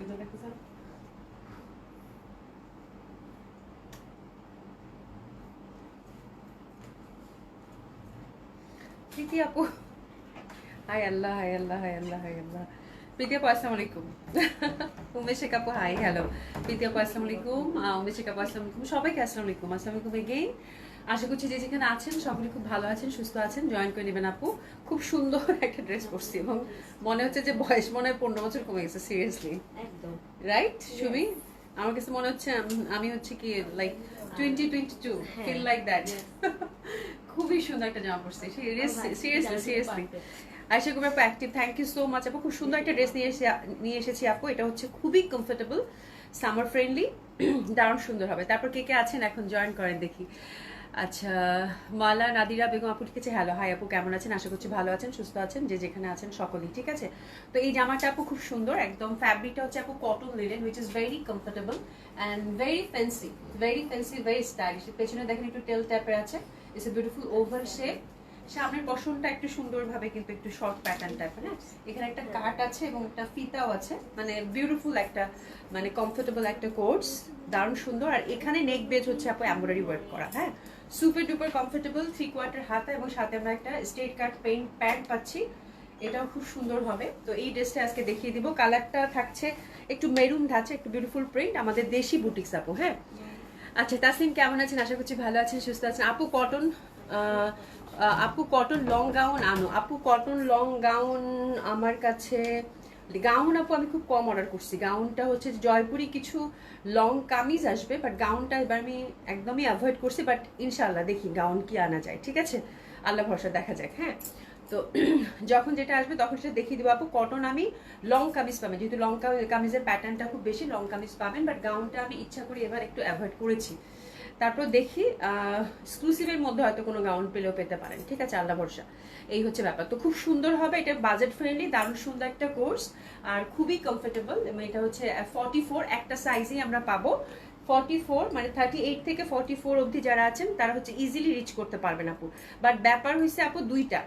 প্রীতি আপু, হাই আল্লাহ, হাই আল্লাহ, হাই আল্লাহ, হাই আল্লাহ। প্রীতি আপু আসসালামু আলাইকুম। উমেশ আপু হাই, হ্যালো। প্রীতি আপু আসসালামু আলাইকুম, উমেশ আপু আসসালামু আলাইকুম, সবাইকে আসসালামু আলাইকুম। আসসালামু আলাইকুম এগেইন। আশা করছি যে যেখানে আছেন সকলে খুব ভালো আছেন, সুস্থ আছেন। জয়েন করে নেবেন আপু। খুব সুন্দর একটা ড্রেস পরছি এবং মনে হচ্ছে যে বয়স মনে হয় 15 বছর কমে গেছে, সিরিয়াসলি। একদম রাইট সুমি? আমার কাছে মনে হচ্ছে আমি হচ্ছে কি লাইক 2022 ফিল লাইক দ্যাট। খুবই সুন্দর একটা জামা পরছি, সিরিয়াসলি সিরিয়াসলি। আয়শা কুমার আপু active, thank you so much আপু। খুব সুন্দর একটা ড্রেস নিয়ে এসেছি আপু। এটা হচ্ছে খুবই কমফোর্টেবল, সামার ফ্রেন্ডলি, দারুণ সুন্দর হবে। তারপর কে কে আছেন এখন জয়েন করেন দেখি। আচ্ছা, মালা নাদিরা বেগম আপু লিখেছে হ্যালো, হাই আপু কেমন আছেন? আশা করছি ভালো আছেন, সুস্থ আছেন, যে যেখানে আছেন সকলেই। ঠিক আছে, তো এই জামাটা আপু খুব সুন্দর, একদম ফ্যাব্রিকটা হচ্ছে আপু cotton linen, which is very comfortable and very fancy, very stylish. পেছনে দেখেন একটু টেল ট্যাপের আছে, it's a beautiful oval shape. সামনের পশনটা একটু সুন্দরভাবে কিন্তু একটু শর্ট প্যাটার্ন টাইপের, হ্যাঁ। এখানে একটা কাট আছে এবং একটা ফিতাও আছে, মানে বিউটিফুল একটা, মানে কমফোর্টেবল একটা কোর্স, দারুণ সুন্দর। আর এখানে নেক বেজ হচ্ছে আপু এমব্রয়ডারি ওয়ার্ক করা, হ্যাঁ, সুপার ডুপার কমফোর্টেবল, 3/4 হাতা এবং সাথে আমরা একটা স্ট্রেট কাট প্যান্ট পাচ্ছি, এটাও খুব সুন্দর হবে। তো এই ড্রেসটা আজকে দেখিয়ে দিব। কালারটা থাকছে একটু মেরুন ধাঁচে, একটু বিউটিফুল প্রিন্ট, আমাদের দেশি বুটিক্স আপু, হ্যাঁ। আচ্ছা, তাসলিম কেমন আছেন? আশা করছি ভালো আছেন, সুস্থ আছেন। আপু কটন, আপু কটন লং গাউন আনো। আপু কটন লং গাউন আমার কাছে, গাউন আপু আমি খুব কম অর্ডার করছি। গাউনটা হচ্ছে জয়পুরি কিছু লং কামিজ আসবে, বাট গাউনটা এবার আমি একদমই অ্যাভয়েড করছি। বাট ইনশাল্লাহ দেখি গাউন কি আনা যায়, ঠিক আছে, আল্লাহ ভরসা, দেখা যাক, হ্যাঁ। তো যখন যেটা আসবে তখন সেটা দেখিয়ে দেবো আপু। কটন আমি লং কামিজ পাবেন, যেহেতু লং কামিজের প্যাটার্নটা খুব বেশি, লং কামিজ পাবেন, বাট গাউনটা আমি ইচ্ছা করি এবার একটু অ্যাভয়েড করেছি। তারপর দেখি এক্সক্লুসিভের মধ্যে হয়তো কোনো গাউন পেলেও পেতে পারেন, ঠিক আছে, আল্লাহ ভরসা। এই হচ্ছে ব্যাপার। তো খুব সুন্দর হবে, এটা বাজেট ফ্রেন্ডলি, দারুণ সুন্দর একটা কোর্স আর খুবই কমফোর্টেবল। এটা হচ্ছে 44, একটা সাইজেই আমরা পাবো। 44 মানে 38 থেকে 44 অবধি যারা আছেন তারা হচ্ছে ইজিলি রিচ করতে পারবেন আপু। বাট ব্যাপার হয়েছে আপু দুইটা,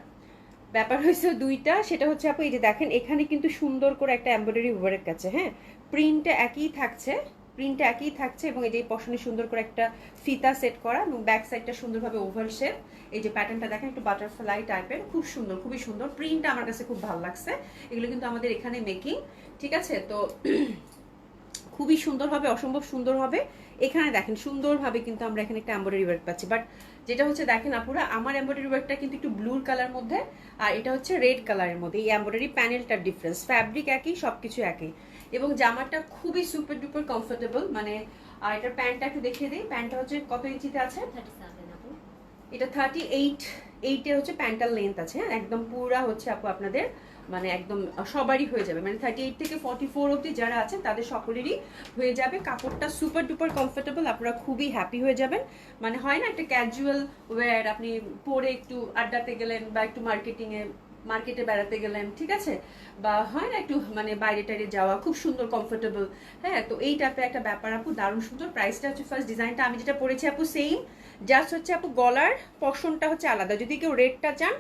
সেটা হচ্ছে আপু এই যে দেখেন এখানে কিন্তু সুন্দর করে একটা এমব্রয়ডারি ওয়ার্ক আছে, হ্যাঁ, প্রিন্টটা একই থাকছে এবং এই যে পশনে সুন্দর করে একটা ফিতা সেট করা এবং ব্যাক সাইডটা সুন্দরভাবে ওভাল শেপ। এই যে প্যাটার্নটা দেখেন একটু বাটারফ্লাই টাইপের, খুব সুন্দর, খুবই সুন্দর। প্রিন্টটা আমার কাছে খুব ভালো লাগছে। এগুলো কিন্তু আমাদের এখানে মেকিং, ঠিক আছে। তো খুবই সুন্দর হবে, অসম্ভব সুন্দর হবে। এখানে দেখেন সুন্দরভাবে কিন্তু আমরা এখানে একটা এমব্রয়ডারি ওয়ার্ক পাচ্ছি। বাট যেটা হচ্ছে দেখেন আপুরা, আমার এমব্রয়ডারি ওয়ার্কটা কিন্তু একটু ব্লুর কালার মধ্যে, আর এটা হচ্ছে রেড কালারের মধ্যে। এই এমব্রয়ডারি প্যানেলটার ডিফারেন্স, ফ্যাব্রিক একই, সবকিছু একই, এবং জামাটা খুবই সুপার ডুপার কমফোর্টেবল। মানে আর এটার প্যান্টটা একটু দেখিয়ে দিই। প্যান্টটা হচ্ছে কত ইঞ্চিতে আছে? 37 আপু। এটা 38 হচ্ছে প্যান্টার লেন্থ আছে, হ্যাঁ, একদম পুরা হচ্ছে আপু আপনাদের মানে একদম সবারই হয়ে যাবে, মানে 38 থেকে 44 অবধি যারা আছেন তাদের সকলেরই হয়ে যাবে। কাপড়টা সুপার ডুপার কমফোর্টেবল, আপনারা খুবই হ্যাপি হয়ে যাবেন। মানে হয় না একটা ক্যাজুয়াল ওয়্যার, আপনি পরে একটু আড্ডাতে গেলেন বা একটু মার্কেটে বেড়াতে গেলেন, ঠিক আছে, বা হয় না একটু মানে বাইরে টাইরে যাওয়া, খুব সুন্দর কমফোর্টেবল, হ্যাঁ। তো এই টাইপের একটা ব্যাপার আপু, দারুণ সুন্দর। প্রাইসটা হচ্ছে ফার্স্ট ডিজাইনটা আমি যেটা পরেছি আপু সেম, জাস্ট হচ্ছে আপু গলার পশনটা হচ্ছে আলাদা। যদি কেউ রেডটা চান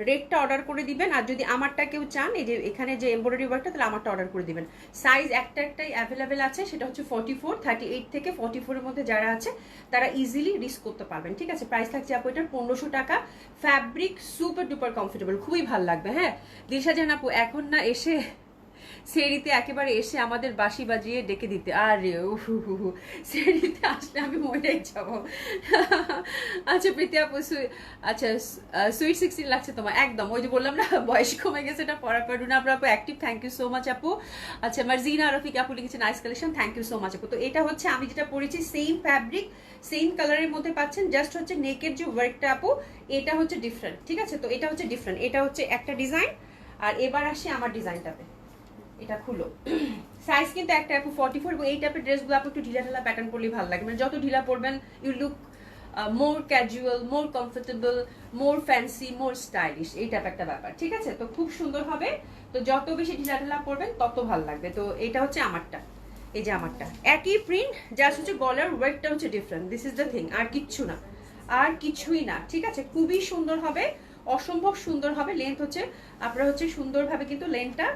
রেডটা অর্ডার করে দিবেন, আর যদি আমারটা কেউ চান এই যে এখানে যে এমব্রয়ডারি ওয়ার্কটা, তাহলে আমারটা অর্ডার করে দিবেন। সাইজ একটাই অ্যাভেলেবেল আছে, সেটা হচ্ছে 44, 38 থেকে 44 এর মধ্যে যারা আছে তারা ইজিলি রিস্ক করতে পারবেন, ঠিক আছে। প্রাইস থাকছে আপু এটার 1500 টাকা। ফ্যাব্রিক সুপার ডুপার কমফোর্টেবল, খুবই ভালো লাগবে, হ্যাঁ। দিশা জান আপু এখন না এসে সেরিতে একেবারে এসে আমাদের বাঁশি বাজিয়ে ডেকে দিতে, আরে উহু, সেরিতে আসলে আমি মরেই যাব। আচ্ছা প্রীতি আপু, আচ্ছা সুইট 16 লাগছে তোমার, একদম ওই যে বললাম না বয়স কমে গেছে, এটা পড়া পারু না। আপু active, thank you so much আপু। আচ্ছা মার্জিনা রফিক আপু লিখেছে nice collection, thank you so much আপু। তো এটা হচ্ছে আমি যেটা পরেছি সেম ফ্যাব্রিক সেম কালারের মধ্যে পাচ্ছেন, জাস্ট হচ্ছে নেকের যে ওয়ার্কটা আপু এটা হচ্ছে ডিফারেন্ট, ঠিক আছে। তো এটা হচ্ছে ডিফারেন্ট, এটা হচ্ছে একটা ডিজাইন। আর এবার আসি আমার ডিজাইনটাতে, এটা খুলো। সাইজ কিন্তু একটা আপু 44, এবং এই টাইপের ড্রেসগুলো আপু একটু ঢিলা ঢালা প্যাটার্ন পরলেই ভালো লাগে, মানে যত ঢিলা পরবেন you look more casual, more comfortable, more fancy, more stylish, এই টাইপ একটা ব্যাপার, ঠিক আছে। তো খুব সুন্দর হবে। তো যত বেশি ঢিলা ঢালা পরবেন তত ভালো লাগবে। তো এটা হচ্ছে আমারটা, এই যে আমারটা একই প্রিন্ট, জাস্ট হচ্ছে গলার ওয়ার্কটা হচ্ছে different, this is the thing, আর কিচ্ছু না, আর কিছুই না, ঠিক আছে। খুবই সুন্দর হবে, অসম্ভব সুন্দর হবে। লেন্থ হচ্ছে আপনারা হচ্ছে সুন্দরভাবে কিন্তু লেন্থটা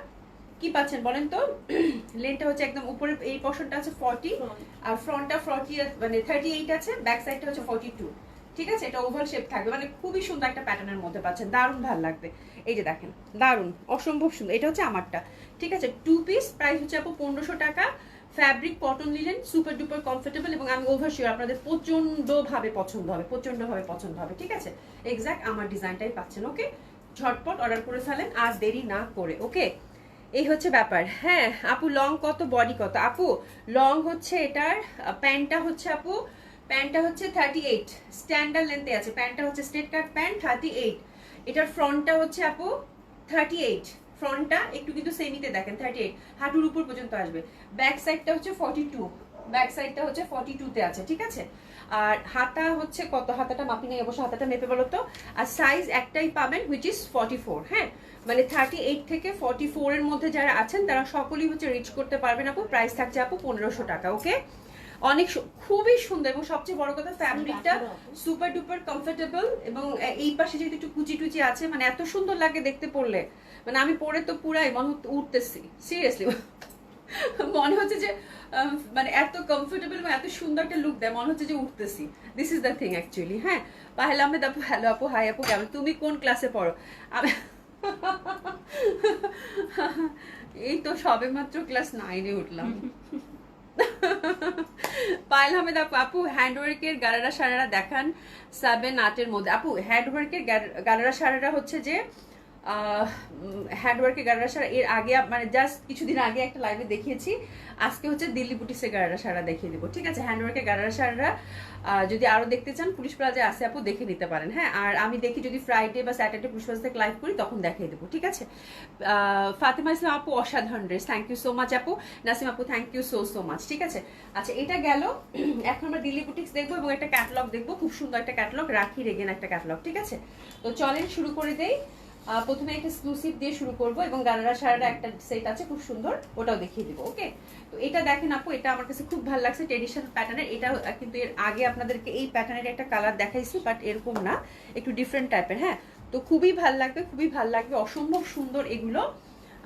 কি পাচ্ছেন বলেন তো? লেনটা হচ্ছে একদম উপরে, এই পোর্শনটা আছে 40 আর ফ্রন্টটা 40 মানে 38 আছে, ব্যাক সাইডটা হচ্ছে 42। ঠিক আছে, এটা ওভাল শেপ থাকবে, মানে খুবই সুন্দর একটা প্যাটার্নের মধ্যে পাচ্ছেন, দারুণ ভালো লাগবে। এই যে দেখেন, দারুণ, অসম্ভব সুন্দর। এটা হচ্ছে আমারটা। ঠিক আছে, 2 পিস, প্রাইস হচ্ছে আপু 1500 টাকা। Fabric cotton linen, super duper comfortable, এবং আমি ওভার শিওর আপনাদের প্রচন্ডভাবে পছন্দ হবে, প্রচন্ডভাবে পছন্দ হবে। ঠিক আছে, এক্স্যাক্ট আমার ডিজাইনটাই পাচ্ছেন। ওকে, ঝটপট অর্ডার করে ফেলেন আর দেরি না করে। ওকে, এই হচ্ছে ব্যাপার। হ্যাঁ আপু, লং কত, বডি কত? আপু লং হচ্ছে এটার, প্যান্টটা হচ্ছে আপু, প্যান্টটা হচ্ছে 38, স্ট্যান্ডার্ড লেন্থে আছে। প্যান্টটা হচ্ছে স্ট্রেট কাট প্যান্ট 38। এটার ফ্রন্টটা হচ্ছে আপু 38, ফ্রন্টটা একটু কিন্তু সেমিতে দেখেন 38, হাঁটুর উপর পর্যন্ত আসবে। ব্যাক সাইডটা হচ্ছে 42, ব্যাক সাইডটা হচ্ছে 42 তে আছে। ঠিক আছে, আর হাতা হচ্ছে কত, হাতাটা মাপি নেই অবশ্য, হাতাটা মেপে বলো তো। আর সাইজ একটাই পাবেন, হুইচ ইজ 44। হ্যাঁ, মানে 38 থেকে 44 এর মধ্যে যারা আছেন তারা সকলেই হচ্ছে রিচ করতে পারবেন আপু। প্রাইস থাকছে আপু 1500 টাকা। ওকে, অনেক খুবই সুন্দর, এবং সবচেয়ে বড় কথা ফ্যাব্রিকটা সুপার ডুপার কমফোর্টেবল, এবং এই পাশে যেহেতু একটু কুচি টুচি আছে, মানে এত সুন্দর লাগে দেখতে পড়লে, মানে আমি পরে তো পুরাই মনে হচ্ছে উঠতেছি, সিরিয়াসলি মনে হচ্ছে যে মানে এত কমফোর্টেবল এবং এত সুন্দর একটা লুক দেয়, মনে হচ্ছে যে উঠতেছি। This is the thing actually. হ্যাঁ, পাহেল আহমেদ আপু, হ্যালো আপু, হাই আপু, কেমন? তুমি কোন ক্লাসে পড়ো? আমি এই তো সবে মাত্র ক্লাস 9-এ উঠলাম। পায়েল আহমেদ আপু, আপু হ্যান্ডওয়ার্কের গারারা সারারা দেখান 7-8 মধ্যে। আপু হ্যান্ডওয়ার্কের গারারা সারারা হচ্ছে যে হ্যান্ডওয়ার্কের গারারা সারা এর আগে মানে জাস্ট কিছুদিন আগে একটা লাইভে দেখিয়েছি। আজকে হচ্ছে দিল্লি বুটিক্সের গারারা সারা দেখিয়ে দিব। ঠিক আছে, হ্যান্ডওয়ার্কের গারারা সারারা যদি আরো দেখতে চান পুলিশ প্লাজায় আসে আপু, দেখে নিতে পারেন। হ্যাঁ, আর আমি দেখি যদি ফ্রাইডে বা স্যাটারডে পুলিশ প্লাজা থেকে লাইভ করি তখন দেখিয়ে দেবো। ঠিক আছে, ফাতেমা ইসলাম আপু, অসাধারণ dress, thank you so much আপু। নাসিম আপু, thank you so so much. ঠিক আছে, আচ্ছা এটা গেল। এখন আমরা দিল্লি বুটিক্স দেখবো এবং একটা ক্যাটালগ দেখবো, খুব সুন্দর একটা ক্যাটালগ, রাখি রেগেন একটা ক্যাটালগ। ঠিক আছে, তো চলেন শুরু করে দেই। প্রথমে একটা এক্সক্লুসিভ দিয়ে শুরু করব, এবং গারারা সারারা একটা সেট আছে খুব সুন্দর, ওটাও দেখিয়ে দিব। ওকে, তো এটা দেখেন আপু, এটা আমার কাছে খুব ভালো লাগছে, ট্রেডিশনাল প্যাটার্নের। এটা কিন্তু এর আগে আপনাদেরকে এই প্যাটার্নের একটা কালার দেখাইছি, বাট এরকম না, একটু ডিফারেন্ট টাইপের। হ্যাঁ, তো খুবই ভালো লাগবে, খুবই ভালো লাগবে, অসম্ভব সুন্দর এগুলো।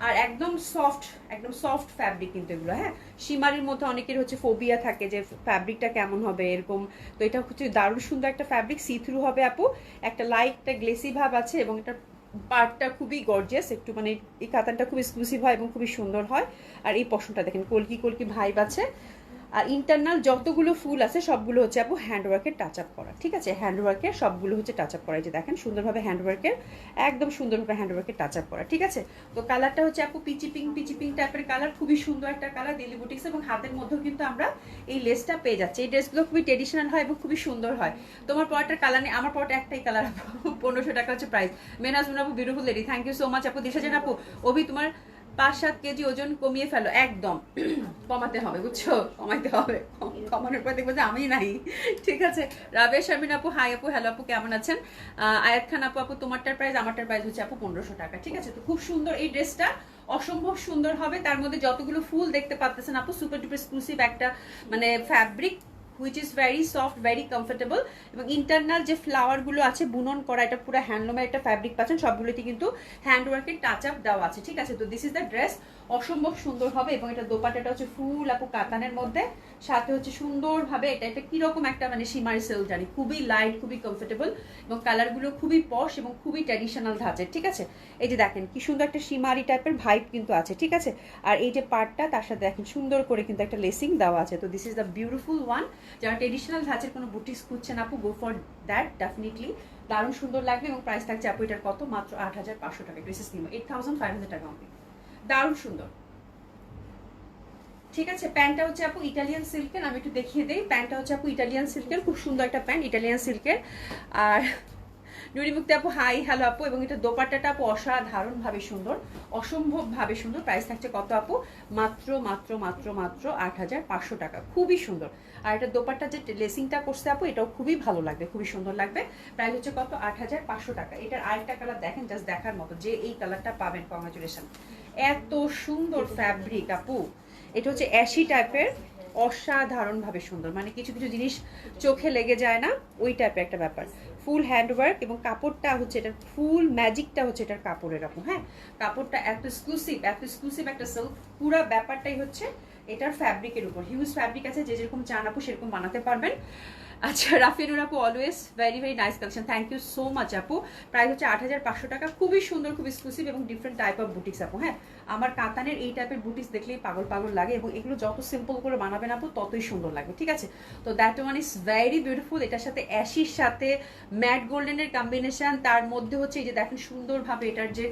আর একদম সফট, একদম সফট ফ্যাব্রিক কিন্তু এগুলো। হ্যাঁ, সীমারির মধ্যে অনেকের হচ্ছে ফোবিয়া থাকে যে ফ্যাব্রিকটা কেমন হবে এরকম, তো এটা হচ্ছে দারুণ সুন্দর একটা ফ্যাব্রিক, সি থ্রু হবে আপু, একটা লাইট একটা গ্লেসি ভাব আছে, এবং এটা পার্টটা খুবই গর্জিয়াস, একটু মানে এই কাতানটা খুব এক্সক্লুসিভ হয় এবং খুবই সুন্দর হয়। আর এই পশমটা দেখেন, কলকি কলকি ভাইব আছে। আর ইন্টারনাল যতগুলো ফুল আছে সবগুলো হচ্ছে আপু হ্যান্ডওয়ার্কের টাচ আপ করা। ঠিক আছে, হ্যান্ডওয়ার্কের সবগুলো হচ্ছে টাচ আপ করা, যে দেখেন সুন্দরভাবে হ্যান্ডওয়ার্কের, একদম সুন্দরভাবে হ্যান্ডওয়ার্কের টাচ আপ করা। ঠিক আছে, তো কালারটা হচ্ছে আপু পিচি পিঙ্ক টাইপের কালার, খুবই সুন্দর একটা কালার, দিল্লি বুটিক্স, এবং হাতের মধ্যেও কিন্তু আমরা এই লেসটা পেয়ে যাচ্ছি। এই ড্রেসগুলো খুবই ট্রেডিশনাল হয় এবং খুবই সুন্দর হয়। তোমার পরটার কালার নেই, আমার পরটা একটাই কালার আপু, 1500 টাকা হচ্ছে প্রাইস। মেনাজুন আপু, beautiful lady, thank you so much আপু। দিশাজান আপু, অভি তোমার 5-7 কেজি ওজন কমিয়ে ফেলো, একদম কমাতে হবে, বুঝছো, কমাইতে হবে, কমানোর পর দেখবো যে আমি নাই। ঠিক আছে, রাবেশ শারমিন আপু, হাই আপু, হ্যালো আপু, কেমন আছেন? আয়াত খান আপু, আপু তোমারটার প্রাইস, আমারটার প্রাইস হচ্ছে আপু 1500 টাকা। ঠিক আছে, তো খুব সুন্দর এই ড্রেসটা, অসম্ভব সুন্দর হবে। তার মধ্যে যতগুলো ফুল দেখতে পাচ্ছেন আপু, সুপার ডুপার এক্সক্লুসিভ একটা মানে fabric, which is very soft, very comfortable, এবং ইন্টারনাল যে ফ্লাওয়ারগুলো আছে বুনন করা, এটা পুরো হ্যান্ডলুমের একটা ফ্যাব্রিক পাচ্ছেন, সবগুলোতে কিন্তু হ্যান্ডওয়ার্কের টাচ আপ দেওয়া আছে। ঠিক আছে, তো দিস ইজ দ্য ড্রেস, অসম্ভব সুন্দর হবে। এবং এটা দোপাট্টাটা হচ্ছে ফুল আপু কাতানের মধ্যে, সাথে হচ্ছে সুন্দরভাবে এটা কিরকম একটা মানে সীমারি সেল জানি, খুবই লাইট, খুবই কমফোর্টেবল, এবং কালারগুলো খুবই পশ এবং খুবই ট্র্যাডিশনাল ধাঁচের। ঠিক আছে, এই যে দেখেন কি সুন্দর একটা সীমারি টাইপের ভাইব কিন্তু আছে। ঠিক আছে, আর এই যে পার্টটা তার সাথে দেখেন সুন্দর করে কিন্তু একটা লেসিং দেওয়া আছে। তো this is the beautiful one. যারা ট্রেডিশনাল ধাঁচের কোনো বুটিক্স খুঁজছেন আপু, গো ফর দ্যাট, ডেফিনেটলি দারুণ সুন্দর লাগবে। এবং প্রাইস থাকছে আপু এটার কত, মাত্র 8500 টাকা, ড্রেসেস নিম 8500 টাকা অনলি, দারুণ সুন্দর। ঠিক আছে, প্যান্টটা হচ্ছে আপু ইটালিয়ান সিল্কের, আমি একটু দেখিয়ে দিই। প্যান্টটা হচ্ছে আপু ইটালিয়ান সিল্কের, খুব সুন্দর একটা প্যান্ট, ইটালিয়ান সিল্কের। আর নুরিমুক্তি আপু, হাই হ্যালো আপু, এবং এটা দোপাট্টাটা আপু অসাধারণ ভাবে সুন্দর, অসম্ভব ভাবে সুন্দর। প্রাইস থাকছে কত আপু, মাত্র মাত্র মাত্র মাত্র 8500 টাকা, খুবই সুন্দর। আর এটা দোপাট্টা যে লেসিংটা করছে আপু, এটাও খুবই ভালো লাগবে, খুবই সুন্দর লাগবে। প্রাইস হচ্ছে কত, 8500 টাকা। এটার আরেকটা কালার দেখেন, জাস্ট দেখার মতো, যে এই কালারটা পাবেন, কংগ্রাচুলেশন, এত সুন্দর ফ্যাব্রিক আপু। এটা হচ্ছে অ্যাশি টাইপের, অসাধারণ ভাবে সুন্দর, মানে কিছু কিছু জিনিস চোখে লেগে যায় না, ওই টাইপের একটা ব্যাপার। ফুল হ্যান্ডওয়ার্ক এবং কাপড়টা হচ্ছে এটার ফুল ম্যাজিকটা হচ্ছে এটার কাপড়ের আপু। হ্যাঁ, কাপড়টা এত এক্সক্লুসিভ একটা সিল্ক, পুরো ব্যাপারটাই হচ্ছে এটার ফ্যাব্রিকের উপর। হিউজ ফ্যাব্রিক আছে, যে যেরকম চান আপু সেরকম বানাতে পারবেন। আচ্ছা, রাফিনুর আপু always very nice collection, thank you so much আপু। প্রাইস হচ্ছে 8500 টাকা, খুবই সুন্দর, খুব এক্সক্লুসিভ এবং ডিফারেন্ট টাইপ অফ বুটিক্স আপু। হ্যাঁ, আমার কাতানের এই টাইপের বুটিক্স দেখলেই পাগল লাগে, এবং এগুলো যত সিম্পল করে বানাবেন আপু ততই সুন্দর লাগবে। ঠিক আছে, তো that one is very beautiful. এটার সাথে অ্যাশির সাথে ম্যাট গোল্ডেনের কম্বিনেশন, তার মধ্যে হচ্ছে এই যে দেখেন সুন্দরভাবে এটার যে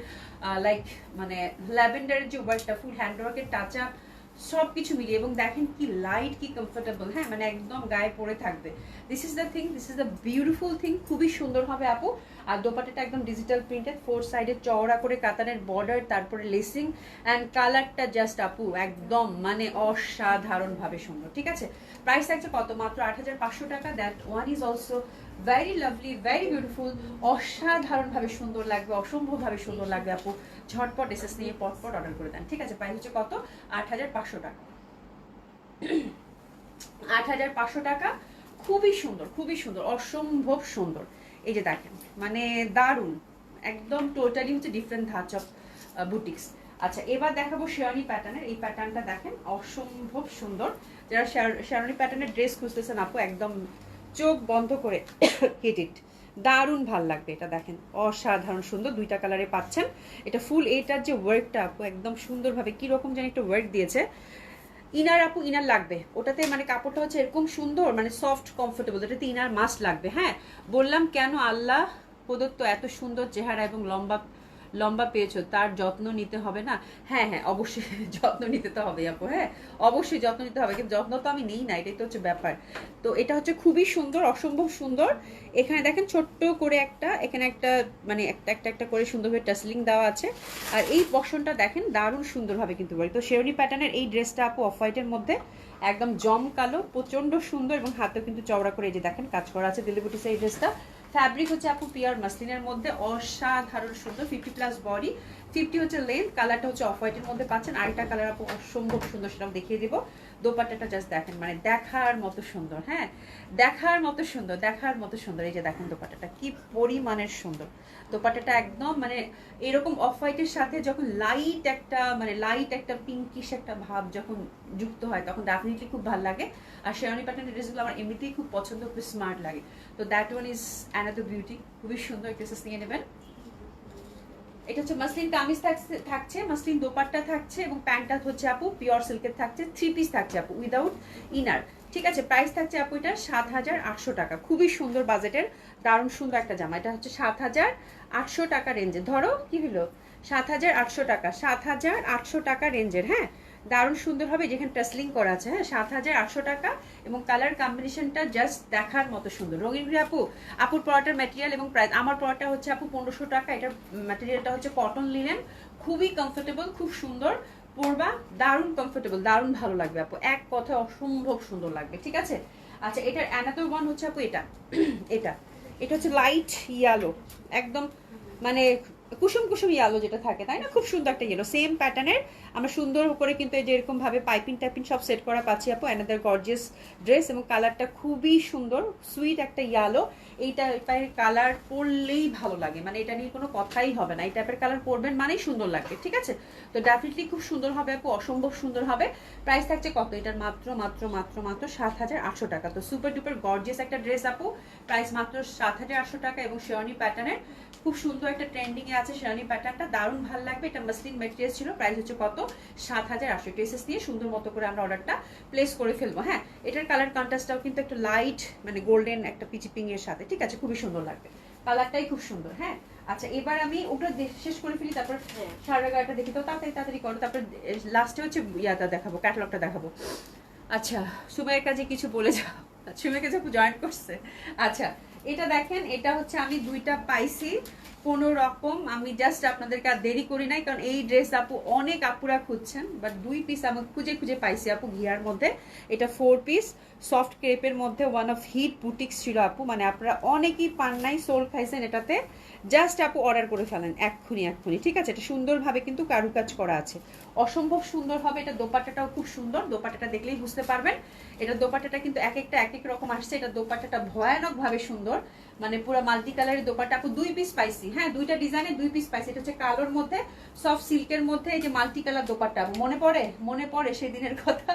লাইক মানে ল্যাভেন্ডারের যে ওয়ার্কটা, ফুল হ্যান্ডওয়ার্কের টাচ আপ, সব কিছু মিলিয়ে, এবং দেখেন কি লাইট, কি কমফোর্টেবল। হ্যাঁ, মানে একদম গায়ে পরে থাকবে। This is the beautiful thing, খুবই সুন্দর হবে আপু। আর দোপাট্টাটা একদম ডিজিটাল প্রিন্টেড, 4 সাইডে চওড়া করে কাতানের বর্ডার, তারপরে লেসিং, অ্যান্ড কালারটা জাস্ট আপু একদম মানে অসাধারণভাবে সুন্দর। ঠিক আছে, প্রাইস থাকছে কত? মাত্র 8500 টাকা। That one is also very lovely, very beautiful, অসাধারণভাবে সুন্দর লাগবে, অসম্ভবভাবে সুন্দর লাগবে আপু। ঝটপট এসএস নিয়ে পটপট অর্ডার করে দেন। ঠিক আছে, প্রাইস হচ্ছে কত? 8500 টাকা। 8500 টাকা, খুবই সুন্দর, অসম্ভব সুন্দর। এই যে দেখেন মানে দারুণ, একদম টোটালি হচ্ছে ডিফারেন্ট ধাঁচ অফ বুটিক্স। আচ্ছা, এবার দেখাবো শেরওয়ানি প্যাটার্নের। এই প্যাটার্নটা দেখেন অসম্ভব সুন্দর। যারা শেরওয়ানি প্যাটার্নের ড্রেস খুঁজতেছেন আপু, একদম চোখ বন্ধ করে গেট ইট, দারুণ ভাল লাগবে। এটা দেখেন অসাধারণ সুন্দর, 2টা কালারে পাচ্ছেন। এটা ফুল, এটার যে ওয়ার্কটা আপু একদম সুন্দরভাবে কিরকম যেন একটা ওয়ার্ক দিয়েছে। ইনার আপু, ইনার লাগবে ওটাতে, মানে কাপড়টা হচ্ছে এরকম সুন্দর, মানে সফট কমফোর্টেবল, এটাতে ইনার মাস্ট লাগবে। হ্যাঁ, বললাম কেন, আল্লাহ প্রদত্ত এত সুন্দর চেহারা এবং লম্বা পেয়েছো, তার যত্ন নিতে হবে না? হ্যাঁ, অবশ্যই যত্ন নিতে তো হবে আপু। হ্যাঁ, অবশ্যই যত্ন নিতে হবে, কিন্তু যত্ন তো আমি নিই না, এটাই তো হচ্ছে ব্যাপার। তো এটা হচ্ছে খুবই সুন্দর, অসম্ভব সুন্দর। এখানে দেখেন ছোট্ট করে একটা, এখানে একটা মানে একটা করে সুন্দরভাবে টাসলিং দেওয়া আছে। আর এই পশনটা দেখেন দারুণ সুন্দরভাবে কিন্তু বলি। তো শেরওয়ানি প্যাটার্নের এই ড্রেসটা আপু অফ হোয়াইটের মধ্যে একদম জমকালো, প্রচন্ড সুন্দর, এবং হাতেও কিন্তু চওড়া করে এই যে দেখেন কাজ করা আছে দিল্লি বুটিক্সের এই ড্রেসটা। ফ্যাব্রিক হচ্ছে আপু পিওর মাসলিনের মধ্যে, অসাধারণ সুন্দর, 50+ বডি, 50 হচ্ছে লেন্থ, কালারটা হচ্ছে অফ হোয়াইটের মধ্যে পাচ্ছেন। আরেকটা কালার আপু অসম্ভব সুন্দর, সেটাও দেখিয়ে দিব। দোপাট্টাটা জাস্ট দেখেন, মানে দেখার মতো সুন্দর। হ্যাঁ, দেখার মতো সুন্দর। এই যে দেখেন দোপাট্টাটা কি পরিমাণের সুন্দর। দোপাট্টাটা একদম মানে এরকম অফ হোয়াইটের সাথে যখন লাইট একটা পিঙ্কিশ একটা ভাব যখন যুক্ত হয়, তখন ডেফিনেটলি খুব ভালো লাগে। আর শেরওয়ানি প্যাটার্নের ড্রেসগুলো আমার এমনিতেই খুব পছন্দ, খুব স্মার্ট লাগে। তো that one is another beauty, খুবই সুন্দর, ড্রেসেস নিয়ে নেবেন। এটা হচ্ছে মাসলিন কামিজ থাকছে, মাসলিন দোপাট্টা থাকছে, এবং প্যান্টটা হচ্ছে আপু পিওর সিল্কের থাকছে, 3 পিস থাকছে আপু উইদাউট ইনার। ঠিক আছে, প্রাইস থাকছে আপু এটার 7800 টাকা, খুবই সুন্দর বাজেটের, দারুণ সুন্দর একটা জামা। এটা হচ্ছে 7800 টাকা রেঞ্জে, ধরো কি হলো 7800 টাকা, 7800 টাকা রেঞ্জের। হ্যাঁ, দারুণ সুন্দর হবে, যেখানে টাসলিং করা আছে। হ্যাঁ, 7800 টাকা, এবং কালার কম্বিনেশনটা জাস্ট দেখার মতো সুন্দর। রঙিন ঘুরে আপুর পরাটার ম্যাটেরিয়াল এবং প্রাইস, আমার পরাটা হচ্ছে আপু 1500 টাকা। এটার ম্যাটেরিয়ালটা হচ্ছে কটন লিনেন, খুবই কমফোর্টেবল, খুব সুন্দর পরবা, দারুণ কমফোর্টেবল, দারুণ ভালো লাগবে আপু, এক কথায় অসম্ভব সুন্দর লাগবে। ঠিক আছে, আচ্ছা এটার অ্যানাদার ওয়ান হচ্ছে আপু এটা এটা হচ্ছে লাইট ইয়েলো, একদম মানে কুসুম ইয়েলো যেটা থাকে, তাই না? খুব সুন্দর একটা ইয়েলো, সেম প্যাটার্নের আমরা সুন্দর করে কিন্তু এই যে এরকম ভাবে পাইপিং টাইপিং সব সেট করা পাচ্ছি আপু। অ্যানাদার গর্জিয়াস ড্রেস, এবং কালারটা খুবই সুন্দর, সুইট একটা ইয়েলো। এই টাইপের কালার পরলেই ভালো লাগে, মানে এটা নিয়ে কোনো কথাই হবে না, এই টাইপের কালার পরবেন মানেই সুন্দর লাগবে। ঠিক আছে, তো ডেফিনেটলি খুব সুন্দর হবে আপু, অসম্ভব সুন্দর হবে। প্রাইস থাকছে কত এটার? মাত্র 7800 টাকা। তো সুপার ডুপার গর্জিয়াস একটা ড্রেস আপু, প্রাইস মাত্র 7800 টাকা, এবং শেরওয়ানি প্যাটার্নের খুব সুন্দর একটা ট্রেন্ডিং এ আছে শেরওয়ানি প্যাটার্নটা, দারুণ ভালো লাগবে। এটা মাসলিন ম্যাটেরিয়াল ছিল, প্রাইস হচ্ছে কত? 7800। ড্রেসেস দিয়ে সুন্দর মতো করে আমরা অর্ডারটা প্লেস করে ফেলবো। হ্যাঁ, এটার কালার কন্ট্রাস্টটাও কিন্তু একটু লাইট মানে গোল্ডেন একটা পিচি পিং এর সাথে। ঠিক আছে, খুবই সুন্দর লাগবে, কালারটাই খুব সুন্দর। হ্যাঁ, আচ্ছা এবার আমি ওটা শেষ করে ফেলি, তারপর সারা গাড়িটা দেখি, তো তাড়াতাড়ি করো, তারপর লাস্টে হচ্ছে ইয়াটা দেখাবো, ক্যাটালগটা দেখাবো। আচ্ছা, সুমাইয়ের কাছে কিছু বলে যাও, সুমাইয়ের কাছে জয়েন করছে। আচ্ছা, এটা দেখেন, এটা হচ্ছে আমি 2টা পাইছি কোনো রকম, আমি জাস্ট আপনাদেরকে আর দেরি করি নাই, কারণ এই ড্রেস আপু অনেক আপুরা খুঁজছেন, বাট 2 পিস আমি খুঁজে পাইছি আপু ঘিয়ার মধ্যে। এটা 4 পিস সফট ক্রেপের মধ্যে, ওয়ান অফ হিট বুটিক্স ছিল আপু, মানে আপনারা অনেকেই পান নাই, সোল খাইছেন এটাতে। জাস্ট আপু অর্ডার করে ফেলেন এক্ষুনি। ঠিক আছে, এটা সুন্দরভাবে কিন্তু কারুকাজ করা আছে, অসম্ভব সুন্দর হবে। এটা দোপাট্টাটাও খুব সুন্দর, দোপাট্টাটা দেখলেই বুঝতে পারবেন। এটা দোপাট্টাটা কিন্তু এক এক রকম আসছে, এটা দোপাট্টাটা ভয়ানক ভাবে সুন্দর, মানে পুরো মাল্টি কালারের দোপাট্টা আপু 2 পিস পাইছি, হ্যাঁ 2টা ডিজাইনে 2 পিস পাইছি। এটা হচ্ছে কালোর মধ্যে সফট সিল্কের মধ্যে এই যে মাল্টি কালার দোপাট্টা আপু মনে পড়ে সেদিনের কথা,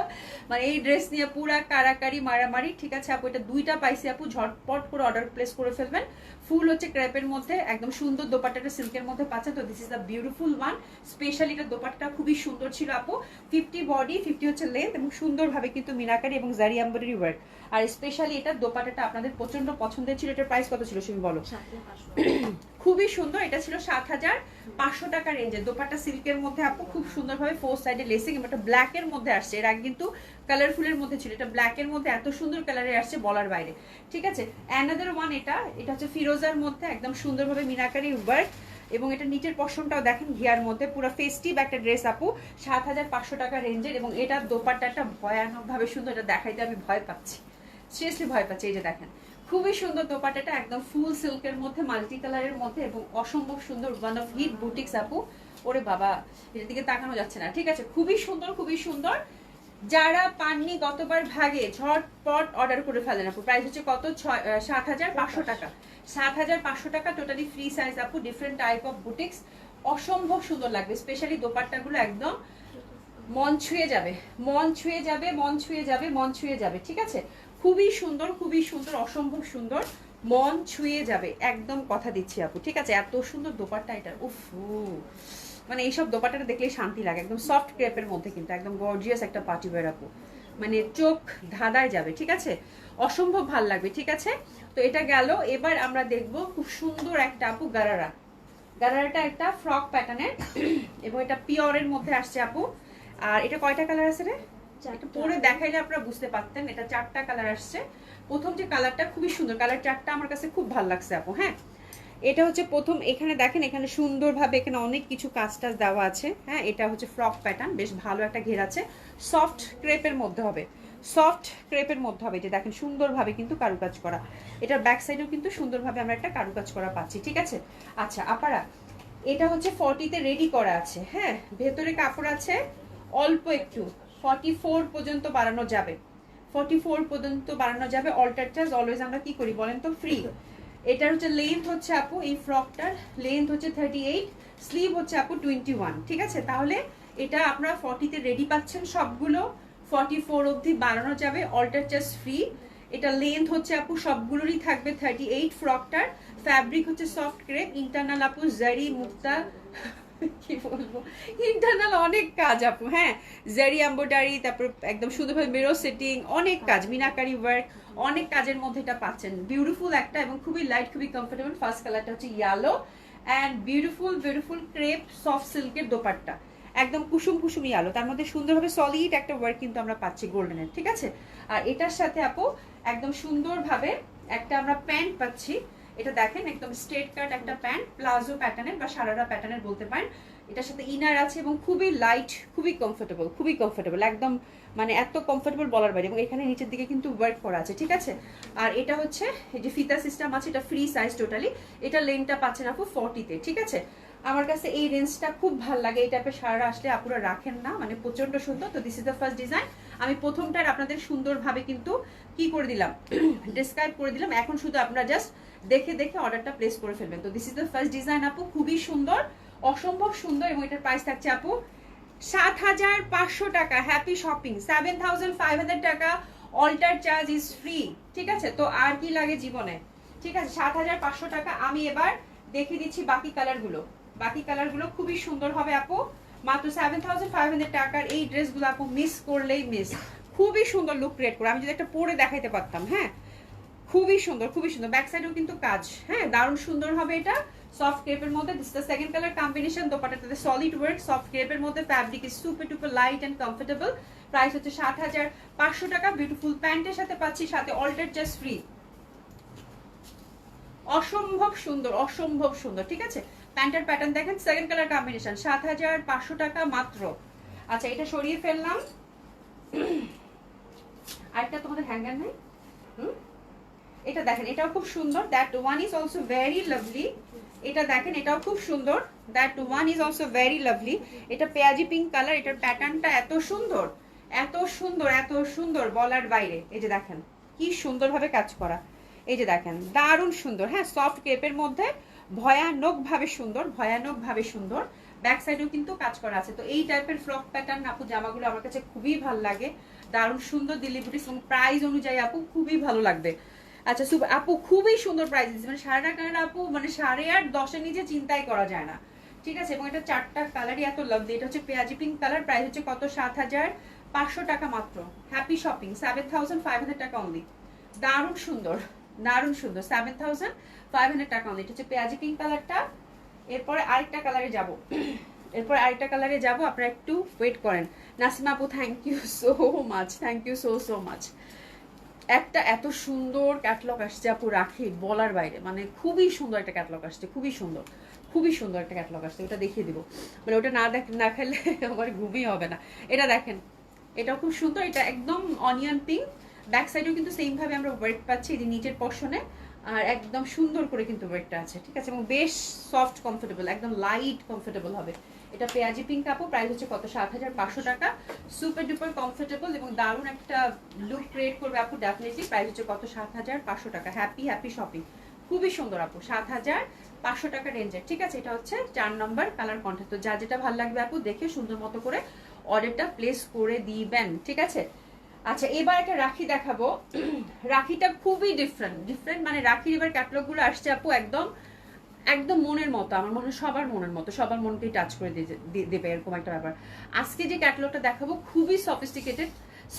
মানে এই ড্রেস নিয়ে পুরা কারাকারি মারামারি, ঠিক আছে আপু। এটা 2টা পাইছি আপু, ঝটপট করে অর্ডার প্লেস করে ফেলবেন। ফুল হচ্ছে ক্রেপের মধ্যে একদম সুন্দর দোপাট্টাটা সিল্কের মধ্যে পাচ্ছেন। তো this is the beautiful one. Specially এটা দোপাট্টা খুবই সুন্দর ছিল আপু। 50 বডি 50 হচ্ছে লেন্থ এবং সুন্দরভাবে কিন্তু মিনাকারি এবং জারি এমব্রয়ডারি ওয়ার্ক। আর স্পেশালি এটা দোপাট্টাটা আপনাদের প্রচন্ড পছন্দের ছিল। এটার প্রাইস কত ছিল তুমি বলো? খুবই সুন্দর, এটা ছিল 7500 টাকা রেঞ্জের দোপাট্টা সিল্কের মধ্যে আপু, খুব সুন্দরভাবে ফোর সাইডে লেসিং এবং এটা ব্ল্যাক এর মধ্যে আসছে। এর আগে কিন্তু কালারফুলের মধ্যে ছিল, এটা ব্ল্যাক এর মধ্যে এত সুন্দর কালারে আসছে বলার বাইরে, ঠিক আছে। অ্যানাদার ওয়ান, এটা হচ্ছে ফিরোজার মধ্যে একদম সুন্দরভাবে মিনাকারি ওয়ার্ক এবং এটা নিচের পশনটাও দেখেন ঘিয়ার মধ্যে, পুরো ফেস্টিভ একটা ড্রেস আপু, 7500 টাকা রেঞ্জের। এবং এটার দোপাট্টাটা ভয়ানক ভাবে সুন্দর, এটা দেখাইতে আমি ভয় পাচ্ছি, সিরিয়াসলি ভয় পাচ্ছি। এই যে দেখেন খুবই সুন্দর দোপাট্টাটা, একদম ফুল সিল্কের মধ্যে মাল্টি কালারের মধ্যে এবং অসম্ভব সুন্দর, ওয়ান অফ হিট বুটিক্স আপু। ওরে বাবা, এটার দিকে তাকানো যাচ্ছে না, ঠিক আছে। খুবই সুন্দর, খুবই সুন্দর। যারা পাননি গতবার ভাগে ঝটপট অর্ডার করে ফেলেন আপু। প্রাইস হচ্ছে কত? 7500 টাকা। 7500 টাকা, টোটালি ফ্রি সাইজ আপু, ডিফারেন্ট টাইপ অফ বুটিক্স, অসম্ভব সুন্দর লাগবে। স্পেশালি দোপাট্টাগুলো একদম মন ছুঁয়ে যাবে, মন ছুঁয়ে যাবে, মন ছুঁয়ে যাবে, মন ছুঁয়ে যাবে, ঠিক আছে। খুবই সুন্দর, খুবই সুন্দর, অসম্ভব সুন্দর, মন ছুঁয়ে যাবে একদম, কথা দিচ্ছি আপু, ঠিক আছে। এত সুন্দর দোপাট্টা এটা, উফ, মানে এইসব দোপাট্টাটা দেখলেই শান্তি লাগে। একদম সফট ক্রেপের মধ্যে কিন্তু একদম গর্জিয়াস একটা পার্টি ওয়্যার আপু, মানে চোখ ধাঁধায় যাবে, ঠিক আছে, অসম্ভব ভাল লাগবে, ঠিক আছে। তো এটা গেল। এবার আমরা দেখবো খুব সুন্দর একটা আপু গারারাটা একটা ফ্রক প্যাটার্নের এবং এটা পিওরের মধ্যে আসছে আপু। আর এটা কয়টা কালার আছে রে? একটু পরে দেখাইলে আপনারা বুঝতে পারতেন। এটা 4টা কালার আসছে। প্রথম যে কালারটা খুবই সুন্দর, কালার 4টা আমার কাছে খুব ভালো লাগছে আপু। হ্যাঁ, এটা হচ্ছে প্রথম, এখানে দেখেন এখানে সুন্দরভাবে এখানে অনেক কিছু কাজ টাজ দেওয়া আছে। হ্যাঁ, এটা হচ্ছে ফ্রক প্যাটার্ন, বেশ ভালো একটা ঘের আছে, সফট ক্রেপের মধ্যে হবে, সফট ক্রেপের মধ্যে হবে। যে দেখেন সুন্দরভাবে কিন্তু কারুকাজ করা, এটার ব্যাক সাইডেও কিন্তু সুন্দরভাবে আমরা একটা কারুকাজ করা পাচ্ছি, ঠিক আছে। আচ্ছা আপারা, এটা হচ্ছে 40-তে রেডি করা আছে। হ্যাঁ, ভেতরে কাপড় আছে অল্প একটু, 44 পর্যন্ত বাড়ানো যাবে, 44 পর্যন্ত বাড়ানো যাবে। অল্টার চার্জ অলওয়েজ আমরা কি করি বলেন তো? ফ্রি। এটার হচ্ছে লেন্থ হচ্ছে আপু, এই ফ্রকটার লেন্থ হচ্ছে 38, স্লিভ হচ্ছে আপু 21, ঠিক আছে। তাহলে এটা আপনারা 40-তে রেডি পাচ্ছেন সবগুলো, 44 অবধি বাড়ানো যাবে, অল্টার চার্জ ফ্রি। এটা লেন্থ হচ্ছে আপু সবগুলোরই থাকবে 38। ফ্রকটার ফ্যাব্রিক হচ্ছে সফট ক্রেপ, ইন্টারনাল আপু জারি মুক্তা, কি বলবো, ইন্টারনাল অনেক কাজ আপু। হ্যাঁ, জারি এমব্রয়ডারি, তারপর একদম সুন্দরভাবে মিরো সেটিং, অনেক কাজ, মিনাকারি ওয়ার্ক, অনেক কাজের মধ্যে এটা পাচ্ছেন। বিউটিফুল একটা এবং খুবই লাইট, খুবই কমফোর্টেবল। ফার্স্ট কালারটা হচ্ছে yellow and beautiful beautiful crepe soft সিল্কের দোপাট্টা, একদম কুসুম কুসুম ইয়েলো, তার মধ্যে সুন্দরভাবে সলিড একটা ওয়ার্ক কিন্তু আমরা পাচ্ছি গোল্ডেনের, ঠিক আছে। আর এটার সাথে আপু একদম সুন্দরভাবে একটা আমরা প্যান্ট পাচ্ছি। এটা দেখেন একদম স্ট্রেট কাট একটা প্যান্ট, প্লাজো প্যাটার্নের বা সারারা প্যাটার্নের বলতে পারেন। এটার সাথে ইনার আছে এবং খুবই লাইট, খুবই কমফোর্টেবল, খুবই কমফোর্টেবল, একদম মানে এত কমফোর্টেবল বলার বাইরে। এবং এখানে নিচের দিকে কিন্তু ওয়ার্ক করা আছে, ঠিক আছে। আর এটা হচ্ছে এই যে ফিতা সিস্টেম আছে, এটা ফ্রি সাইজ টোটালি। এটা লেন্থটা পাচ্ছেন আপু 40-তে, ঠিক আছে। আমার কাছে এই রেঞ্জটা খুব ভালো লাগে। এই টাইপের সারা আসলে আপুরা রাখেন না, মানে প্রচন্ড সুন্দর। তো this is the first design. আমি প্রথমটার আপনাদের সুন্দরভাবে কিন্তু কি করে দিলাম, ডিসক্রাইব করে দিলাম। এখন শুধু আপনারা জাস্ট দেখে দেখে অর্ডারটা প্লেস করে ফেলবেন। তো this is the first design আপু, খুবই সুন্দর, অসম্ভব সুন্দর। এবং এটার প্রাইস থাকছে আপু 7500 টাকা। হ্যাপি শপিং, 7500 টাকা, অল্টার চার্জ ইজ ফ্রি, ঠিক আছে। তো আর কি লাগে জীবনে, ঠিক আছে। 7500 টাকা। আমি এবার দেখিয়ে দিচ্ছি বাকি কালারগুলো। বাকি কালারগুলো খুবই সুন্দর হবে আপু, মাত্র 7500 টাকার এই ড্রেসগুলো আপু মিস করলেই মিস। খুবই সুন্দর লুক ক্রিয়েট করে, আমি যদি একটা পরে দেখাইতে পারতাম। হ্যাঁ, খুবই সুন্দর, খুবই সুন্দর। ব্যাক সাইডেও কিন্তু কাজ, হ্যাঁ দারুণ সুন্দর হবে। এটা সফট ক্রেপের মধ্যে, this the second colour combination. দোপাট্টাতে সলিড ওয়ার্ক, সফট ক্রেপের মধ্যে, fabric is super duper light and comfortable. Price হচ্ছে 7500 টাকা। বিউটিফুল প্যান্টের সাথে পাচ্ছি, সাথে অল্টার জাস্ট ফ্রি। অসম্ভব সুন্দর, অসম্ভব সুন্দর, ঠিক আছে। প্যান্টের প্যাটার্ন দেখেন, সেকেন্ড কালার কম্বিনেশন, 7500 টাকা মাত্র। আচ্ছা, এটা সরিয়ে ফেললাম। আরেকটা তোমাদের হ্যাঙ্গার নেই, এটা দেখেন, এটাও খুব সুন্দর। That one is also very lovely. এটা দেখেন, এটাও খুব সুন্দর। That one is also very lovely. এটা পেঁয়াজি পিঙ্ক কালার। এটার প্যাটার্নটা এত সুন্দর, এত সুন্দর, এত সুন্দর বলার বাইরে। এই যে দেখেন কি সুন্দরভাবে কাজ করা, এই যে দেখেন দারুণ সুন্দর, হ্যাঁ সফট ক্রেপের মধ্যে ভয়ানক ভাবে সুন্দর, ভয়ানক ভাবে সুন্দর। ব্যাক সাইডেও কিন্তু কাজ করা আছে। তো এই টাইপের ফ্রক প্যাটার্ন আপু জামাগুলো আমার কাছে খুবই ভালো লাগে, দারুণ সুন্দর দিল্লি বুটিক্স, এবং প্রাইস অনুযায়ী আপু খুবই ভালো লাগবে। আচ্ছা সুপার আপু, খুবই সুন্দর প্রাইস দিচ্ছে, মানে 8.5 আপু, মানে 8.5-10 নিচে চিন্তাই করা যায় না, ঠিক আছে। এবং এটা 4টা কালারই এত লাভলি। এটা হচ্ছে পেঁয়াজি পিঙ্ক কালার, প্রাইস হচ্ছে কত 7,500 টাকা মাত্র। হ্যাপি শপিং, 7,500 টাকা অনলি। দারুণ সুন্দর, দারুণ সুন্দর, 7,500 টাকা অনলি। এটা হচ্ছে পেঁয়াজি পিঙ্ক কালারটা। এরপরে আরেকটা কালারে যাব, এরপর আরেকটা কালারে যাব, আপনারা একটু ওয়েট করেন। নাসিমা আপু thank you so much, thank you so so much. একটা এত সুন্দর ক্যাটলগ আসছে আপু, রাখি বলার বাইরে, মানে খুবই সুন্দর একটা ক্যাটলগ আসছে, খুবই সুন্দর, খুবই সুন্দর একটা ক্যাটলগ আসছে। ওটা দেখিয়ে দিব, মানে ওটা না খেলে আমার ঘুমই হবে না। এটা দেখেন, এটাও খুব সুন্দর, এটা একদম অনিয়ন পিঙ্ক। ব্যাক সাইডেও কিন্তু সেম ভাবে আমরা ওয়ার্ক পাচ্ছি, এই যে নিচের পর্শনে, আর একদম সুন্দর করে কিন্তু ওয়ার্কটা আছে, ঠিক আছে। এবং বেশ সফট কমফোর্টেবল, একদম লাইট কমফোর্টেবল হবে। এটা পেঁয়াজি পিঙ্ক কাপড়, প্রাইস হচ্ছে কত 7,500 টাকা। সুপার ডুপার কমফোর্টেবল এবং দারুণ একটা লুক ক্রিয়েট করবে আপু ডেফিনেটলি। প্রাইস হচ্ছে কত 7,500 টাকা। হ্যাপি হ্যাপি শপিং, খুবই সুন্দর আপু, 7,500 টাকা রেঞ্জের, ঠিক আছে। এটা হচ্ছে 4 নম্বর কালার কন্ট্রাস্ট। তো যা যেটা ভালো লাগবে আপু দেখে সুন্দর মতো করে অর্ডারটা প্লেস করে দিবেন, ঠিক আছে। আচ্ছা এবার একটা রাখি দেখাবো। রাখিটা খুবই ডিফারেন্ট, মানে রাখির এবার ক্যাটালগ গুলো আসছে আপু একদম একদম মনের মতো, আমার মনে হয় সবার মনের মতো, সবার মনকেই টাচ করে দেবে এরকম একটা ব্যাপার। আজকে যে ক্যাটালগটা দেখাবো খুবই সফিস্টিকেটেড,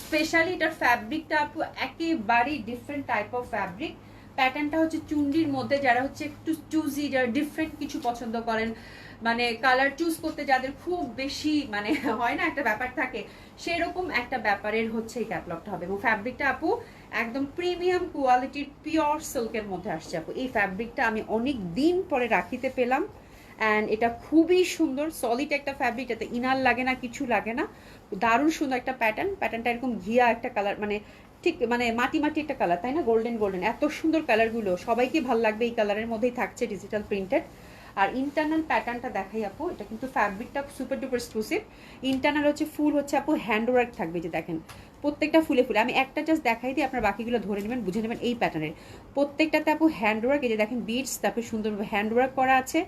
স্পেশালি এটার ফ্যাব্রিকটা আপু একেবারেই ডিফারেন্ট টাইপ অফ ফ্যাব্রিক। প্যাটার্নটা হচ্ছে চুন্ডির মধ্যে, যারা হচ্ছে একটু চুজি, যারা ডিফারেন্ট কিছু পছন্দ করেন, মানে কালার চুজ করতে যাদের খুব বেশি মানে হয় না একটা ব্যাপার থাকে, সেরকম একটা ব্যাপারের হচ্ছে এই ক্যাটালগটা হবে। এবং ফ্যাব্রিকটা আপু একদম প্রিমিয়াম কোয়ালিটির পিওর সিল্কের মধ্যে আসছে আপু। এই ফ্যাব্রিকটা আমি অনেক দিন পরে রাখিতে পেলাম, অ্যান্ড এটা খুবই সুন্দর সলিড একটা ফ্যাব্রিক, যাতে ইনার লাগে না, কিছু লাগে না, দারুণ সুন্দর একটা প্যাটার্নটা এরকম ঘিয়া একটা কালার, মানে ঠিক মানে মাটি মাটি একটা কালার, তাই না, গোল্ডেন গোল্ডেন, এত সুন্দর কালারগুলো সবাইকে ভালো লাগবে। এই কালারের মধ্যেই থাকছে ডিজিটাল প্রিন্টেড। আর ইন্টারনাল প্যাটার্নটা দেখাই আপু, এটা কিন্তু ফ্যাব্রিকটা সুপার ডুপার এক্সক্লুসিভ। ইন্টারনাল হচ্ছে ফুল হচ্ছে আপু হ্যান্ড ওয়ার্ক থাকবে, যে দেখেন প্রত্যেকটা ফুলে ফুলে, আমি একটা জাস্ট দেখাই দিই, আপনার বাকিগুলো ধরে নেবেন, বুঝে নেবেন। এই প্যাটার্নের প্রত্যেকটাতে আপু হ্যান্ড ওয়ার্ক, এই যে দেখেন বিডস, তারপরে সুন্দরভাবে হ্যান্ড ওয়ার্ক করা আছে,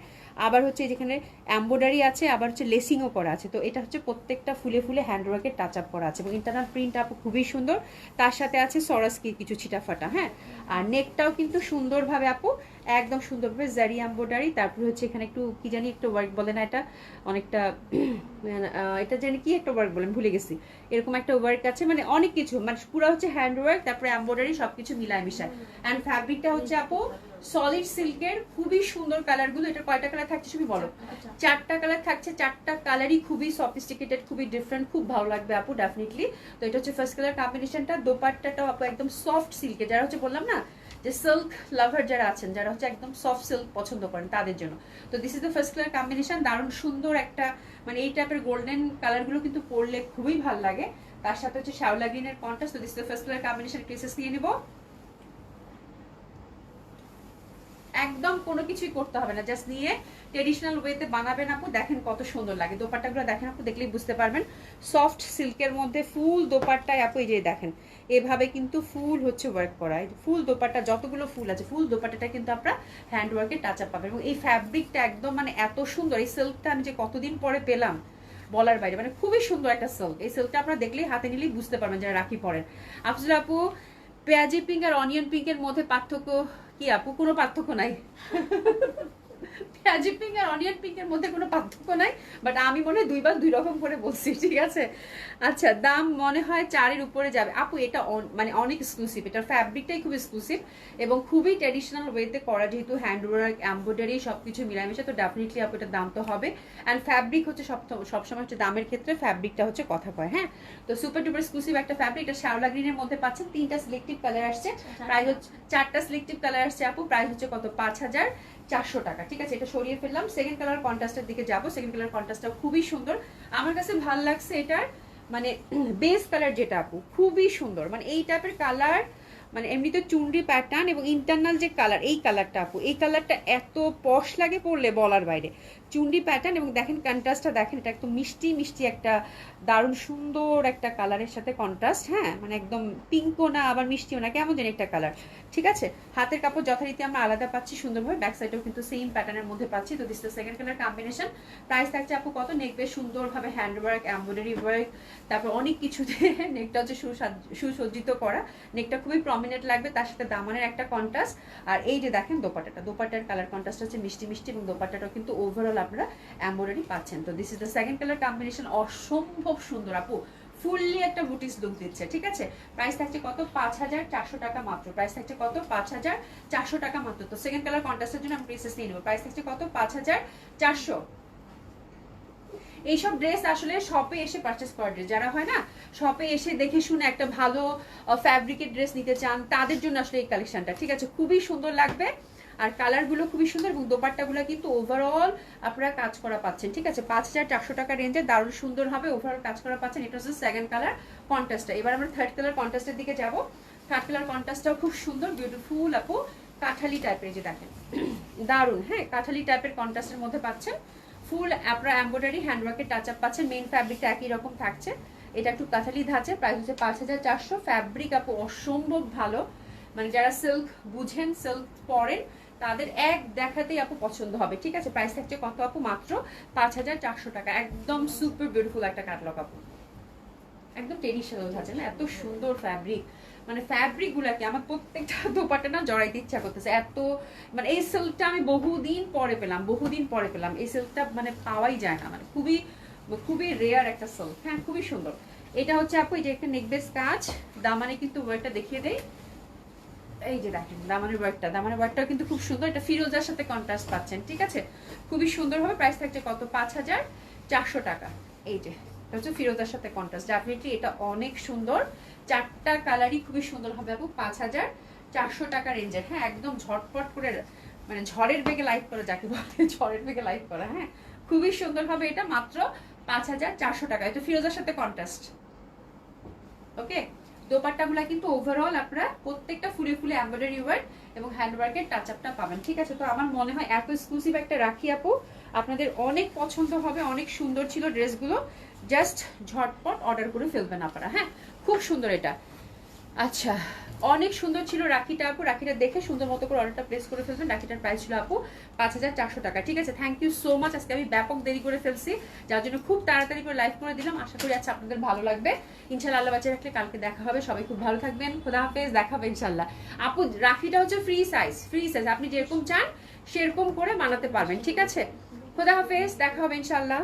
আবার হচ্ছে যেখানে এমব্রয়ডারি আছে, আবার হচ্ছে লেসিংও করা আছে। তো এটা হচ্ছে প্রত্যেকটা ফুলে ফুলে হ্যান্ড ওয়ার্কের টাচ আপ করা আছে, এবং ইন্টারনাল প্রিন্ট আপু খুবই সুন্দর। তার সাথে আছে সরাসকি কিছু ছিটাফাটা, হ্যাঁ। আর নেকটাও কিন্তু সুন্দরভাবে আপু একদম সুন্দরভাবে জারি এমব্রয়ডারি, তারপরে হচ্ছে এখানে একটু কি জানি একটা ওয়ার্ক বলে না, এটা অনেকটা এটা জানি কি একটা ওয়ার্ক বলেন, ভুলে গেছি, এরকম একটা ওয়ার্ক আছে, মানে অনেক কিছু, মানে পুরো হচ্ছে হ্যান্ড ওয়ার্ক, তারপরে এমব্রয়ডারি সবকিছু মিলায় মিশায়। অ্যান্ড ফ্যাব্রিকটা হচ্ছে আপু সলিড সিল্কের, খুবই সুন্দর কালারগুলো। এটা কয়টা কালার থাকছে তুমি বলো? 4টা কালার থাকছে, 4টা কালারই খুবই সফিস্টিকেটেড, খুবই ডিফারেন্ট, খুব ভালো লাগবে আপু ডেফিনেটলি। তো এটা হচ্ছে ফার্স্ট কালার কম্বিনেশনটা। দোপাট্টাটাও আপু একদম সফট সিল্কে, যারা হচ্ছে বললাম না যে সিল্ক লাভার যারা আছেন, যারা হচ্ছে একদম সফট সিল্ক পছন্দ করেন তাদের জন্য। তো this is the first colour combination, দারুণ সুন্দর একটা, মানে এই টাইপের গোল্ডেন কালারগুলো কিন্তু পরলে খুবই ভালো লাগে। তার সাথে হচ্ছে শ্যাওলা গ্রিনের কন্ট্রাস্ট। তো this is the first colour combination, ক্রিসেস নিয়ে নেব। একদম কোনো কিছুই করতে হবে না, জাস্ট নিয়ে ট্রেডিশনাল ওয়েতে বানাবেন আপু, দেখেন কত সুন্দর লাগে। দোপাট্টাগুলো দেখেন আপু, দেখলেই বুঝতে পারবেন, সফট সিল্কের মধ্যে ফুল দোপাট্টায় আপু, এই যে দেখেন এভাবে কিন্তু ফুল হচ্ছে ওয়ার্ক করা, ফুল দোপাট্টা যতগুলো ফুল আছে, ফুল দোপাট্টাটা কিন্তু আপনারা হ্যান্ড ওয়ার্কের টাচ আপ পাবেন। এবং এই ফ্যাব্রিকটা একদম মানে এত সুন্দর, এই সিল্কটা আমি যে কতদিন পরে পেলাম বলার বাইরে, মানে খুবই সুন্দর একটা সিল্ক। এই সিল্কটা আপনারা দেখলেই হাতে নিলেই বুঝতে পারবেন যারা রাখি পরেন। আফজল আপু পেঁয়াজি পিঙ্ক আর অনিয়ন পিঙ্কের মধ্যে পার্থক্য কি আপু? কোনো পার্থক্য নাই। পেঁয়াজি পিঙ্ক আর অনিয়ন পিঙ্কের মধ্যে কোনো পার্থক্য নাই, বাট আমি মনে হয় দুইবার দুই রকম করে বলছি, ঠিক আছে। আচ্ছা দাম মনে হয় 4-এর উপরে যাবে আপু। এটা মানে অনেক এক্সক্লুসিভ, এটার ফ্যাব্রিকটাই খুব এক্সক্লুসিভ এবং খুবই ট্র্যাডিশনাল ওয়েতে করা, যেহেতু হ্যান্ড ওয়ার্ক এমব্রয়ডারি সবকিছু মিলামিশা, তো ডেফিনেটলি আপু এটার দাম তো হবে। অ্যান্ড ফ্যাব্রিক হচ্ছে সবসময় হচ্ছে দামের ক্ষেত্রে ফ্যাব্রিকটা হচ্ছে কথা কয়, হ্যাঁ। তো সুপার ডুপার এক্সক্লুসিভ একটা ফ্যাব্রিক, এটা শ্যাওলা গ্রিনের মধ্যে পাচ্ছেন, 3টা সিলেক্টিভ কালার আসছে, প্রাইস হচ্ছে 4টা সিলেক্টিভ কালার আসছে আপু, প্রাইস হচ্ছে কত 5,400 টাকা, ঠিক আছে। এটা সরিয়ে ফেললাম, সেকেন্ড কালার কন্ট্রাস্টের দিকে যাব। সেকেন্ড কালার কন্ট্রাস্টটা খুবই সুন্দর, আমার কাছে ভালো লাগছে। এটার মানে বেস কালার যেটা আপু খুবই সুন্দর, মানে এই টাইপের কালার, মানে এমনিতে চুনরি প্যাটার্ন এবং ইন্টারনাল যে কালার, এই কালারটা আপু, এই কালারটা এত পশ লাগে পরলে বলার বাইরে। চুন্ডি প্যাটার্ন, এবং দেখেন কন্ট্রাস্টটা দেখেন, এটা একদম মিষ্টি মিষ্টি একটা দারুণ সুন্দর একটা কালারের সাথে কন্ট্রাস্ট, হ্যাঁ মানে একদম পিঙ্কও না আবার মিষ্টিও না, কেমন যেন একটা কালার। ঠিক আছে, হাতের কাপড় যথারীতি আমরা আলাদা পাচ্ছি সুন্দরভাবে, ব্যাক সাইডেও কিন্তু সেম প্যাটার্নের মধ্যে পাচ্ছি। তো this the second colour combination. Price থাকছে আপু কত? নেক বেশ সুন্দরভাবে হ্যান্ডওয়ার্ক, এমব্রয়ডারি ওয়ার্ক, তারপর অনেক কিছু দিয়ে নেকটা হচ্ছে সুসজ্জিত করা, নেকটা খুবই প্রমিনেন্ট লাগবে, তার সাথে দামানের একটা কন্ট্রাস্ট। আর এই যে দেখেন দোপাট্টাটা, দোপাট্টার কালার কন্ট্রাস্ট হচ্ছে মিষ্টি মিষ্টি, এবং দোপাট্টাটাও কিন্তু ওভারঅল আপনারা এমব্রয়ডারি পাচ্ছেন। তো this is the second colour combination, অসম্ভব সুন্দর আপু, ফুললি একটা বুটিস লুক দিচ্ছে। ঠিক আছে, প্রাইস থাকছে কত? 5400 টাকা মাত্র। প্রাইস থাকছে কত? 5400 টাকা মাত্র। তো সেকেন্ড কালার কন্ট্রাস্টের জন্য আমি প্রিন্সেস নিয়ে নেবো। প্রাইস থাকছে কত? 5400। এইসব ড্রেস আসলে শপে এসে পারচেস করার ড্রেস, যারা হয় না শপে এসে দেখে শুনে একটা ভালো ফ্যাব্রিকের ড্রেস নিতে চান, তাদের জন্য আসলে এই কালেকশনটা। ঠিক আছে, খুবই সুন্দর লাগবে, আর কালারগুলো খুবই সুন্দর, এবং দোপাট্টাগুলো কিন্তু ওভারঅল আপনারা কাজ করা পাচ্ছেন। ঠিক আছে, 5400 টাকা রেঞ্জে দারুণ সুন্দর হবে, ওভারঅল কাজ করা পাচ্ছেন। এটা হচ্ছে সেকেন্ড কালার কন্ট্রাস্টটা। এবার আমরা থার্ড কালার কন্ট্রাস্টের দিকে যাব। থার্ড কালার কন্ট্রাস্টটাও খুব সুন্দর, বিউটিফুল আপু, কাঠালি টাইপের, যে দেখেন দারুণ, হ্যাঁ কাঠালি টাইপের কন্ট্রাস্টের মধ্যে পাচ্ছেন। ফুল আপনারা এমব্রয়ডারি হ্যান্ডওয়ার্কের টাচ আপ পাচ্ছেন, মেইন ফ্যাব্রিকটা একই রকম থাকছে। এটা একটু কাঠালি ধাঁচে, প্রাইস হচ্ছে 5400। ফ্যাব্রিক আপু অসম্ভব ভালো, মানে যারা সিল্ক বুঝেন, সিল্ক পরেন, তাদের এক দেখাতেই আপু পছন্দ হবে। ঠিক আছে, প্রাইস থাকছে কত আপু? মাত্র 5400 টাকা। একদম সুপার বিউটিফুল একটা ক্যাটালগ আপু, একদম ট্রেডিশনাল ধাঁচে না, এত সুন্দর ফ্যাব্রিক, মানে ফ্যাব্রিক গুলাকে আমার প্রত্যেকটা দোপাট্টা না জড়াইতে ইচ্ছা করতেছে এত, মানে এই সিল্কটা আমি বহুদিন পরে পেলাম, এই সিল্কটা মানে পাওয়াই যায় না, মানে খুবই খুবই রেয়ার একটা সিল্ক। হ্যাঁ খুবই সুন্দর। এটা হচ্ছে আপু এই যে একটা নেকবেস কাজ, দামানে কিন্তু ওয়ার্কটা দেখিয়ে দেই, এই যে দেখেন দামানের ওয়ার্কটা কিন্তু খুব সুন্দর, এটা ফিরোজার সাথে কন্ট্রাস্ট পাচ্ছেন। ঠিক আছে, খুবই সুন্দর হবে। প্রাইস থাকছে কত? 5400 টাকা। এই যে এটা হচ্ছে ফিরোজার সাথে কন্ট্রাস্ট, ডেফিনেটলি এটা অনেক সুন্দর, চারটা কালারই খুবই সুন্দর হবে আপু। 5400 টাকা রেঞ্জের, হ্যাঁ একদম ঝটপট করে, মানে ঝড়ের বেগে লাইট করা যাকে বলে, ঝড়ের বেগে লাইট করা, হ্যাঁ খুবই সুন্দর হবে এটা, মাত্র 5400 টাকা। এটা ফিরোজার সাথে কন্ট্রাস্ট। ওকে, দোপাট্টাগুলো কিন্তু ওভারঅল আপনারা প্রত্যেকটা ফুলে ফুলে এমব্রয়ডারি ওয়ার্ক এবং হ্যান্ডওয়ার্কের টাচ আপটা পাবেন। ঠিক আছে, তো আমার মনে হয় এত এক্সক্লুসিভ একটা রাখি আপু আপনাদের অনেক পছন্দ হবে, অনেক সুন্দর ছিল ড্রেসগুলো, জাস্ট ঝটপট অর্ডার করে ফেলবেন আপনারা। হ্যাঁ খুব সুন্দর এটা, আচ্ছা অনেক সুন্দর ছিল রাখিটা আপু, রাখিটা দেখে সুন্দর মতো করে অর্ডারটা প্লেস করে ফেলবেন। রাখিটার প্রাইস ছিল আপু 5400 টাকা। ঠিক আছে, থ্যাংক ইউ সো মাচ। আজকে আমি ব্যাপক দেরি করে ফেলছি, যার জন্য খুব তাড়াতাড়ি করে লাইভ করে দিলাম। আশা করি আচ্ছা আপনাদের ভালো লাগবে, ইনশাল্লাহ আল্লাহ বাঁচিয়ে রাখলে কালকে দেখা হবে। সবাই খুব ভালো থাকবেন, খোদা হাফেজ, দেখা হবে ইনশাল্লাহ। আপু রাখিটা হচ্ছে ফ্রি সাইজ, আপনি যেরকম চান সেরকম করে বানাতে পারবেন। ঠিক আছে, খোদা হাফেজ, দেখা হবে ইনশাল্লাহ।